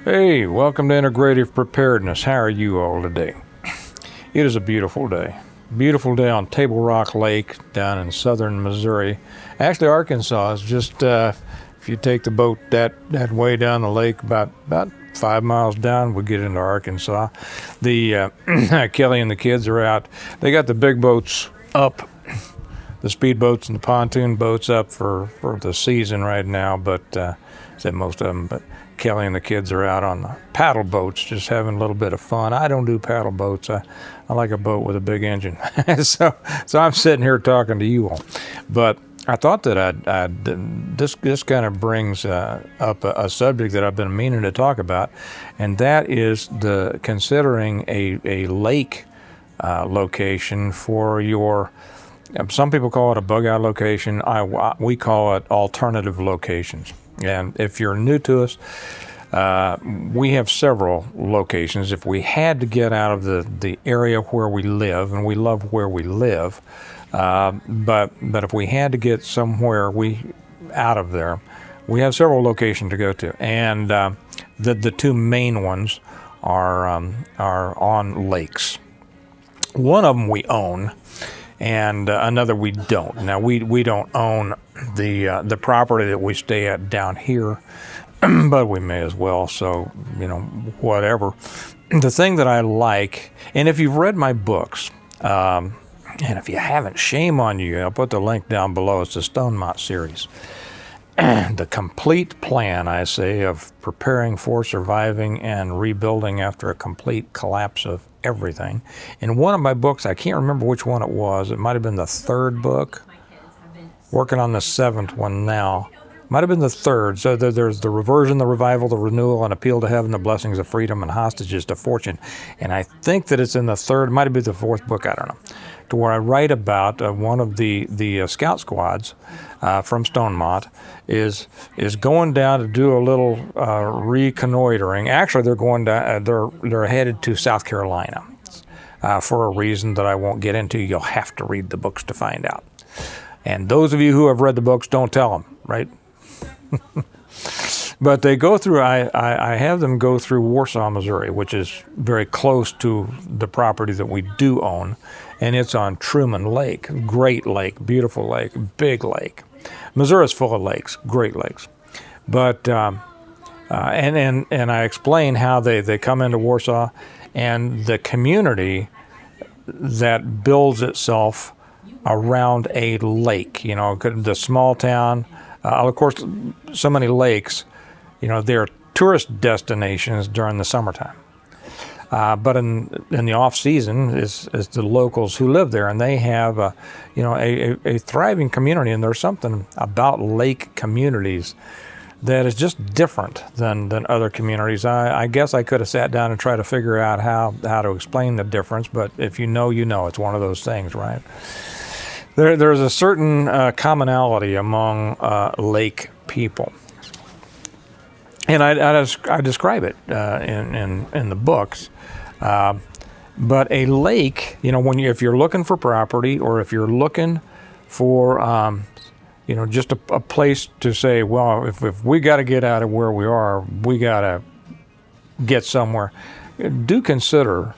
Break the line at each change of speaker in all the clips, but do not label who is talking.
Hey, welcome to Integrative Preparedness. How are you all today? It is a beautiful day. Beautiful day on Table Rock Lake down in southern Missouri. Actually, Arkansas is just, if you take the boat that way down the lake, about 5 miles down, we get into Arkansas. The Kelly and the kids are out. They got the big boats up, the speed boats and the pontoon boats up for the season right now, but said most of them, but Kelly and the kids are out on the paddle boats, just having a little bit of fun. I don't do paddle boats. I like a boat with a big engine. so I'm sitting here talking to you all. But I thought that this kind of brings up a subject that I've been meaning to talk about, and that is considering a lake location for your. Some people call it a bug out location. We call it alternative locations. And if you're new to us, we have several locations. If we had to get out of the area where we live, and we love where we live, but if we had to get somewhere out of there, we have several locations to go to. And the two main ones are on lakes. One of them we own, and another we don't. Now we don't own the property that we stay at down here, but we may as well. So whatever. The thing that I like, and if you've read my books, and if you haven't, shame on you. I'll put the link down below. It's the Stonemont series. The complete plan, I say, of preparing for, surviving, and rebuilding after a complete collapse of everything. In one of my books, I can't remember which one it was. It might have been the third book. Working on the seventh one now. Might have been the third. So there's the reversion, the revival, the renewal, and appeal to heaven, the blessings of freedom, and hostages to fortune. And I think that it's in the third, might have been the fourth book, I don't know, to where I write about one of the scout squads from Stonemont is going down to do a little reconnoitering. Actually, they're going down. They're headed to South Carolina for a reason that I won't get into. You'll have to read the books to find out. And those of you who have read the books, don't tell them, right? But they go through, I have them go through Warsaw, Missouri, which is very close to the property that we do own. And it's on Truman Lake, great lake, beautiful lake, big lake. Missouri's full of lakes, great lakes. But, and I explain how they come into Warsaw and the community that builds itself around a lake, the small town. Of course, so many lakes, they're tourist destinations during the summertime. But in the off season is the locals who live there, and they have a thriving community. And there's something about lake communities that is just different than other communities. I guess I could have sat down and tried to figure out how to explain the difference, but if you know, it's one of those things, right? There's a certain commonality among lake people, and I describe it in the books. But a lake, if you're looking for property, or if you're looking for just a place to say, well, if we got to get out of where we are, we got to get somewhere, do consider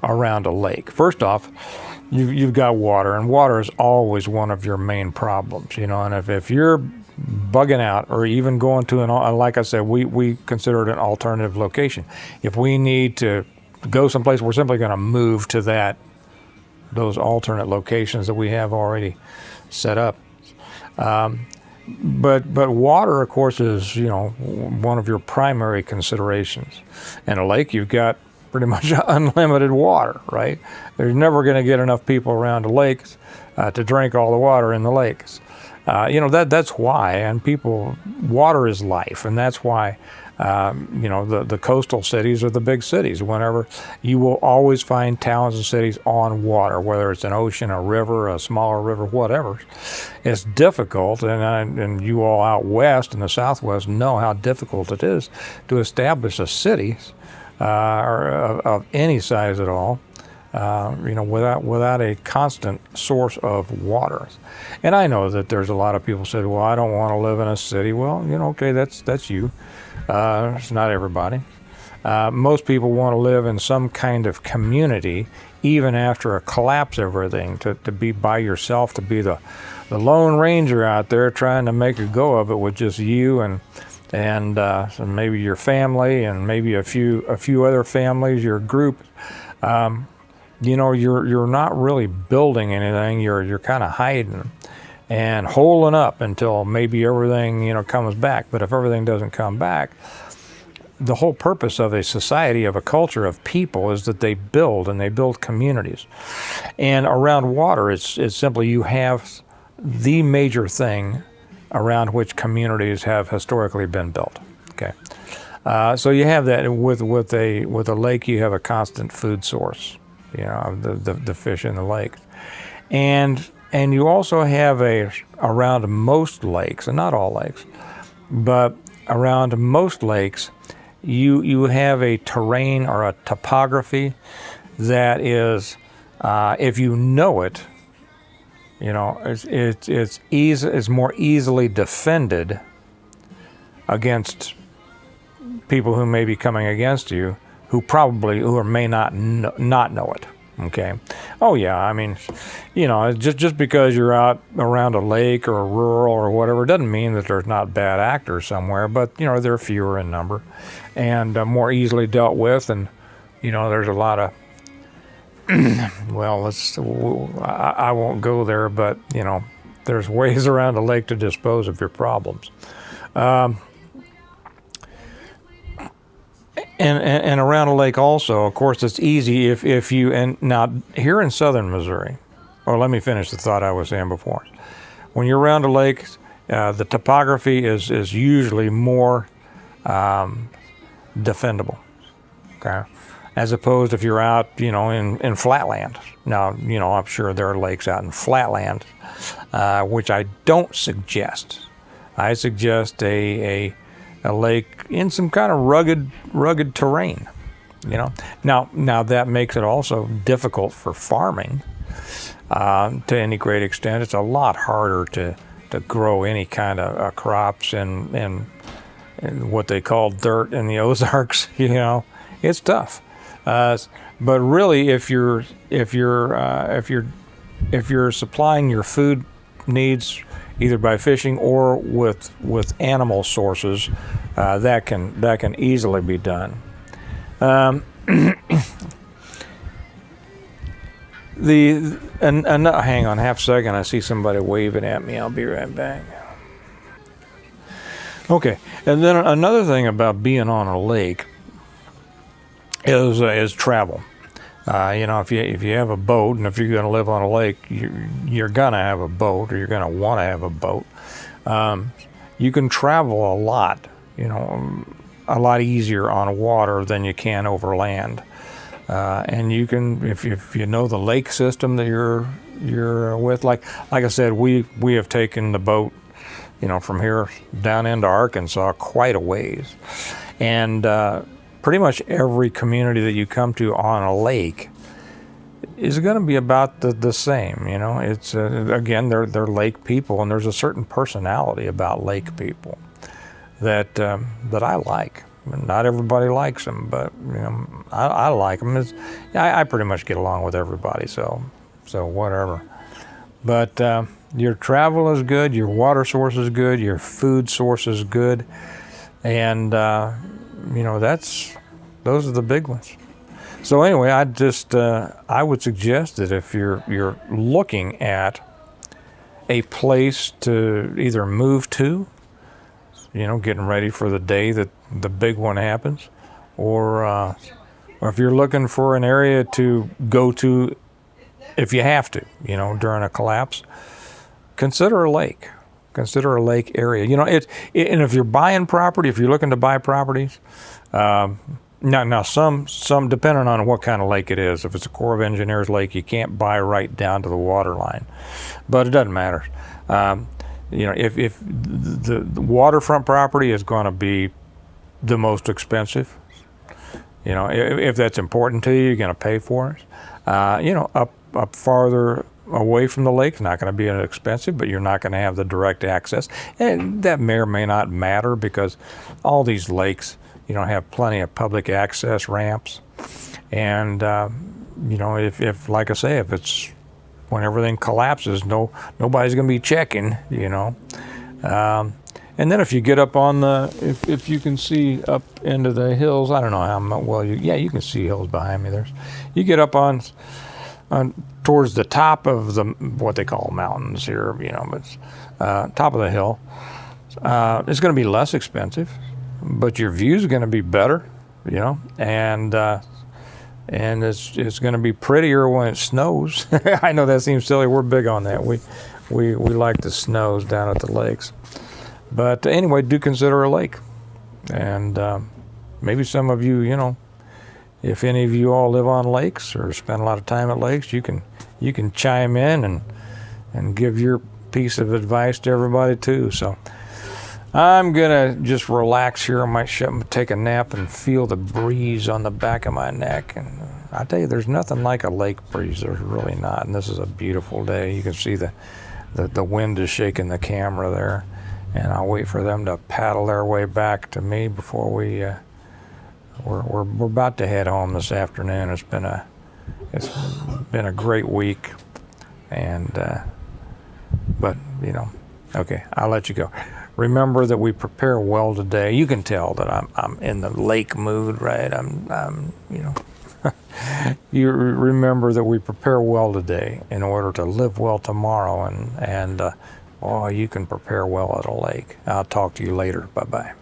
around a lake. First off, you've got water, and water is always one of your main problems, and if you're bugging out, or even going to like I said, we consider it an alternative location. If we need to go someplace, we're simply going to move to those alternate locations that we have already set up. But water, of course, is one of your primary considerations. In a lake, you've got pretty much unlimited water, right? There's never going to get enough people around the lakes to drink all the water in the lakes. That's why, and water is life, and that's why, the coastal cities are the big cities. Whenever you will always find towns and cities on water, whether it's an ocean, a river, a smaller river, whatever. It's difficult, and you all out west in the Southwest know how difficult it is to establish a city or of any size at all, without a constant source of water. And I know that there's a lot of people said, well, I don't want to live in a city. Well, okay, that's you. It's not everybody. Most people want to live in some kind of community, even after a collapse of everything, to be by yourself, to be the Lone Ranger out there trying to make a go of it with just you and so maybe your family and maybe a few other families, your group. You're not really building anything. You're kind of hiding and holding up until maybe everything comes back. But if everything doesn't come back, the whole purpose of a society, of a culture, of people, is that they build communities. And around water, it's simply you have the major thing around which communities have historically been built. Okay, so you have that with a lake. You have a constant food source. The fish in the lake, and you also have around most lakes, and not all lakes, but around most lakes, you have a terrain or a topography that is, if you know it, it's more easily defended against people who may be coming against you, who may not know it. Okay. Oh yeah. I mean, just because you're out around a lake or a rural or whatever doesn't mean that there's not bad actors somewhere. But they're fewer in number, and more easily dealt with. And there's a lot of well, I won't go there, but there's ways around a lake to dispose of your problems. And around a lake also, of course, it's easy if you, and now here in southern Missouri, or let me finish the thought I was saying before. When you're around a lake, the topography is usually more defendable, okay? As opposed if you're out, in flatland. Now, I'm sure there are lakes out in flatland, which I don't suggest. I suggest a lake in some kind of rugged terrain, Now that makes it also difficult for farming to any great extent. It's a lot harder to grow any kind of crops in what they call dirt in the Ozarks. It's tough. But really, if you're supplying your food needs either by fishing or with animal sources, that can easily be done. Hang on half a second. I see somebody waving at me. I'll be right back. Okay, and then another thing about being on a lake is travel. If you have a boat, and if you're going to live on a lake, you're going to have a boat, or you're going to want to have a boat. You can travel a lot, a lot easier on water than you can over land. And you can, if you know the lake system that you're with, like I said, we have taken the boat, from here down into Arkansas quite a ways, and pretty much every community that you come to on a lake is going to be about the same. It's again, they're lake people, and there's a certain personality about lake people that I like. Not everybody likes them, but I like them. I pretty much get along with everybody, so whatever. But your travel is good, your water source is good, your food source is good, and those are the big ones. So anyway, I would suggest that if you're looking at a place to either move to, getting ready for the day that the big one happens, or if you're looking for an area to go to if you have to, during a collapse, consider a lake. Consider a lake area. And if you're buying property, if you're looking to buy properties, now some depending on what kind of lake it is. If it's a Corps of Engineers lake, you can't buy right down to the water line, but it doesn't matter. If the waterfront property is going to be the most expensive, if that's important to you, you're going to pay for it. Up farther away from the lake. It's not going to be expensive, but you're not going to have the direct access. And that may or may not matter because all these lakes, have plenty of public access ramps. And, if like I say, if it's when everything collapses, nobody's going to be checking, And then if you get up on if you can see up into the hills, I don't know how well you can see hills behind me. You get up on towards the top of what they call mountains here, but top of the hill. It's going to be less expensive, but your view is going to be better, and it's going to be prettier when it snows. I know that seems silly. We're big on that. We like the snows down at the lakes. But anyway, do consider a lake. And maybe some of you, if any of you all live on lakes or spend a lot of time at lakes, you can chime in and give your piece of advice to everybody too. So I'm going to just relax here. I might take a nap and feel the breeze on the back of my neck. And I tell you, there's nothing like a lake breeze. There's really not. And this is a beautiful day. You can see the wind is shaking the camera there. And I'll wait for them to paddle their way back to me before we're about to head home this afternoon. It's been a great week, and but okay, I'll let you go. Remember that we prepare well today. You can tell that I'm in the lake mood, right? I'm You remember that we prepare well today in order to live well tomorrow, and you can prepare well at a lake. I'll talk to you later. Bye-bye.